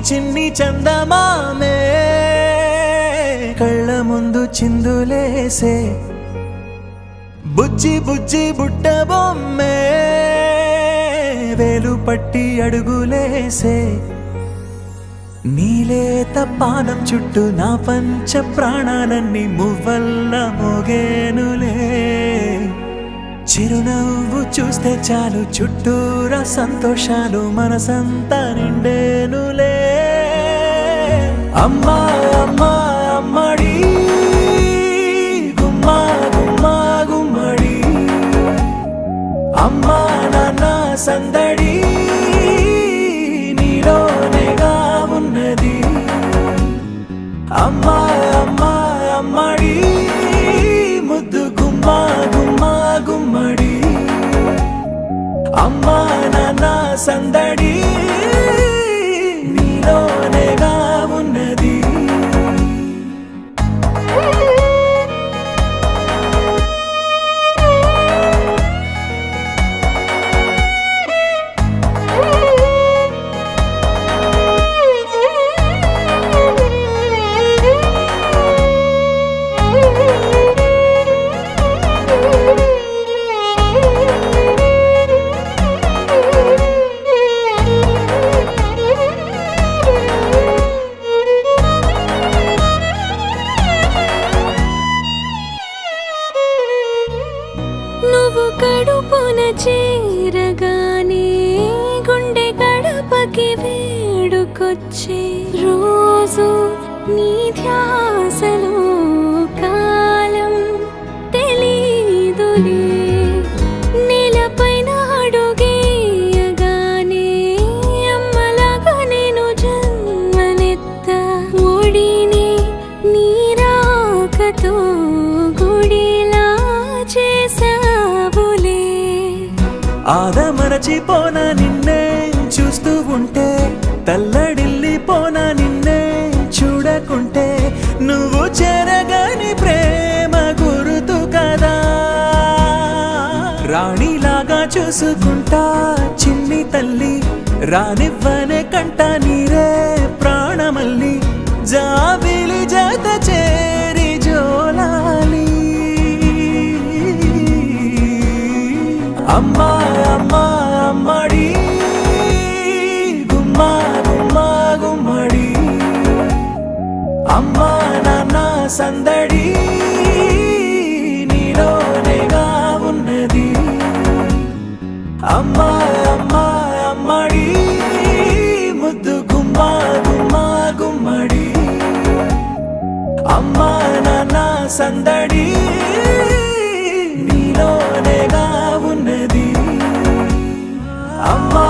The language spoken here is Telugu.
చిన్ని చందమామే కళ్ళ ముందు చిందులేసే బుజ్జి బుజ్జి బుట్ట బొమ్మే వేలు పట్టి అడుగులేసే నీలేత పానం చుట్టూ నా పంచ ప్రాణాలన్నీ మువ్వల్ల మోగేనులే చిరునవ్వు చూస్తే చాలు చుట్టూరా సంతోషాలు మనసంతా నిండేనులే అమ్మా అమ్మా అమ్మడి గుమ్మా గుమ్మా గుమ్మడి అమ్మా నాన్న సందడి నీలోనేగా ఉన్నది అమ్మా అమ్మా అమ్మడి ముద్దు గుమ్మా గుమ్మా గుమ్మడి అమ్మా నాన్న సందడి నీలోనేగా ఉన్నది కడుపున చేరగానే గుండె గడపకి వేడుకొచ్చే రోజు నీ ధ్యాసలో కాలం తెలీదులే నేలపైన అడుగేయగానే అమ్మలాగా నేను జన్మనెత్త ఒడిని నీ రాకతో గుడిలా చేసా ఆదమరచిపోనా నిన్నే చూస్తూ ఉంటే తల్లడిల్లిపోనా నిన్నే చూడకుంటే నువ్వు చెరగని ప్రేమ గురుతు కదా రాణిలాగా చూసుకుంటా చిన్ని తల్లి రానివ్వనే కంట నీరే ప్రాణమల్లి జాబిలి జత చేరి జోలాలి అమ్మా అమ్మా అమ్మడి గుమ్మా గుమ్మా గుమ్మడి అమ్మా నాన్న సందడి నీలోనేగా ఉన్నది అమ్మా అమ్మా అమ్మడి ముద్దు గుమ్మా గుమ్మా గుమ్మడి అమ్మా నాన్న సందడి నీలోనేగా ఉన్నది అమ్మా